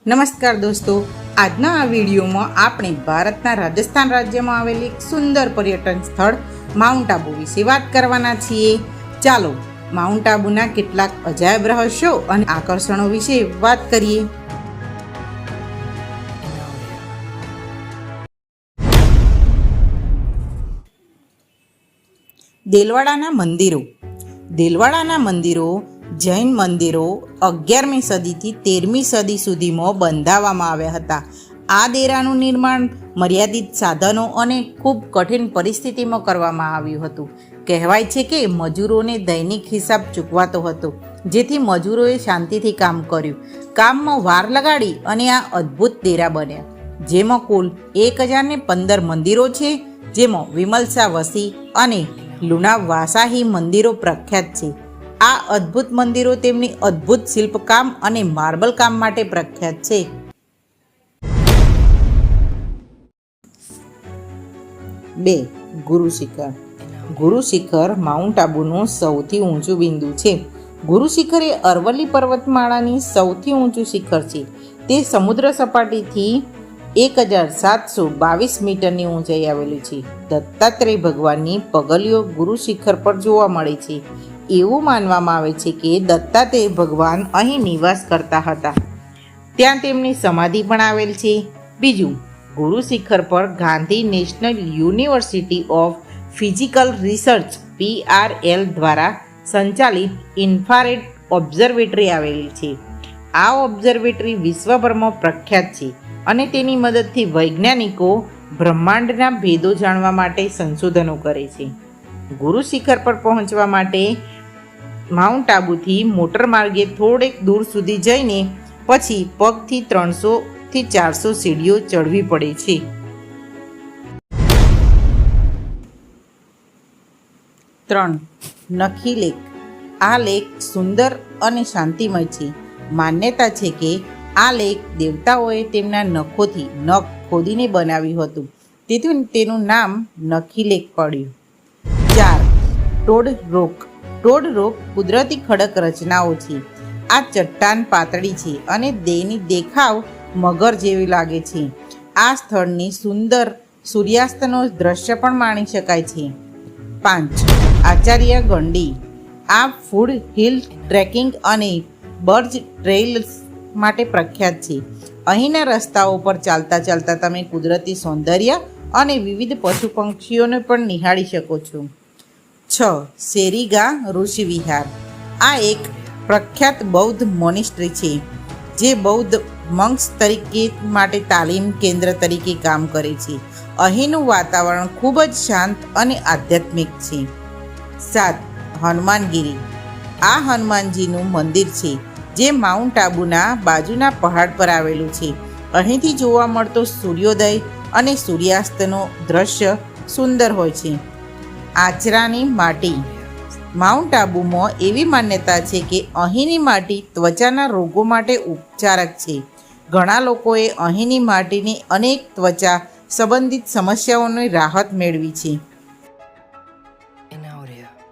નમસ્કાર દોસ્તો, આજના આ વિડીયોમાં આપણે ભારતના રાજસ્થાન રાજ્યમાં આવેલી એક સુંદર પર્યટન સ્થળ માઉન્ટ આબુ વિશે વાત કરવાના છીએ. ચાલો માઉન્ટ આબુના કેટલાક અજાયબ રહસ્યો અને આકર્ષણો વિશે વાત કરીએ. દેલવાડાના મંદિરો. દેલવાડાના મંદિરો જૈન મંદિરો 11મી સદીથી 13મી સદી સુધીમાં બંધાવવામાં આવ્યા હતા. આ ડેરાનું નિર્માણ મર્યાદિત સાધનો અને ખૂબ કઠિન પરિસ્થિતિમાં કરવામાં આવ્યું હતું. કહેવાય છે કે મજૂરોને દૈનિક હિસાબ ચૂકવાતો હતો, જેથી મજૂરોએ શાંતિથી કામ કર્યું. કામમાં વાર લગાડી અને આ અદ્ભુત ડેરા બન્યા, જેમાં કુલ 1015 મંદિરો છે, જેમાં વિમલસા વસી અને લુના વાસાહી મંદિરો પ્રખ્યાત છે. આ અદ્ભુત મંદિરો તેમની અદ્ભુત શિલ્પકામ અને માર્બલ કામ માટે પ્રખ્યાત છે. બે, ગુરુ શિખર. ગુરુ શિખર માઉન્ટ આબુનું સૌથી ઊંચું બિંદુ છે. ગુરુ શિખર એ અરવલ્લી પર્વતમાળાની સૌથી ઊંચું શિખર છે. તે સમુદ્ર સપાટીથી 1722 મીટરની ઊંચાઈ આવેલું છે. દત્તાત્રેય ભગવાનની પગલીઓ ગુરુ શિખર પર જોવા મળે છે. એવું માનવામાં આવે છે કે દત્તાત્રેય ભગવાન અહીં નિવાસ કરતા હતા. ત્યાં તેમની સમાધિ પણ આવેલ છે. બીજું, ગુરુ શિખર પર Gandhi national university of physical research PRL દ્વારા સંચાલિત ઇન્ફ્રારેડ ઓબ્ઝર્વેટરી આવેલી છે. આ ઓબ્ઝર્વેટરી વિશ્વભરમાં પ્રખ્યાત છે અને તેની મદદથી વૈજ્ઞાનિકો બ્રહ્માંડના ભેદો જાણવા માટે સંશોધનો કરે છે. ગુરુ શિખર પર પહોંચવા માટે માઉન્ટ આબુથી મોટર માર્ગે થોડેક દૂર સુધી જઈને પછી પગથી 300 થી 400 સીડીઓ ચડવી પડે છે. 3. નખી લેક. આ લેક સુંદર અને શાંતિમય છે. માન્યતા છે કે આ લેક દેવતાઓએ તેમના નખોથી નખ ખોદીને બનાવ્યું હતું, તેથી તેનું નામ નખી લેક પડ્યું. 4. ટોડ રોક. ટોડ રોક કુદરતી ખડક રચનાઓ છે. આ ચટ્ટાન પાતળી છે અને તેની દેખાવ મગર જેવી લાગે છે. આ સ્થળની સુંદર સૂર્યાસ્તનો દ્રશ્ય પણ માણી શકાય છે. 5. આચાર્ય ગંડી. આ ફૂડ હિલ ટ્રેકિંગ અને બર્જ ટ્રેઇલ્સ માટે પ્રખ્યાત છે. અહીંના રસ્તાઓ પર ચાલતા ચાલતા તમે કુદરતી સૌંદર્ય અને વિવિધ પશુ પક્ષીઓને પણ નિહાળી શકો છો. 6. સેરીગા ઋષિ વિહાર. આ એક પ્રખ્યાત બૌદ્ધ મોનેસ્ટ્રી છે, જે બૌદ્ધ મંક્સ તરીકે માટે તાલીમ કેન્દ્ર તરીકે કામ કરે છે. અહીંનું વાતાવરણ ખૂબ જ શાંત અને આધ્યાત્મિક છે. 7. હનુમાનગીરી. આ હનુમાનજીનું મંદિર છે, જે માઉન્ટ આબુના બાજુના પહાડ પર આવેલું છે. અહીંથી જોવા મળતો સૂર્યોદય અને સૂર્યાસ્તનો દ્રશ્ય સુંદર હોય છે. આચરાની માટી. માઉન્ટ આબુમાં એવી માન્યતા છે કે અહીંની માટી ત્વચાના રોગો માટે ઉપચારક છે. ઘણા લોકોએ અહીંની માટીની અનેક ત્વચા સંબંધિત સમસ્યાઓની રાહત મેળવી છે.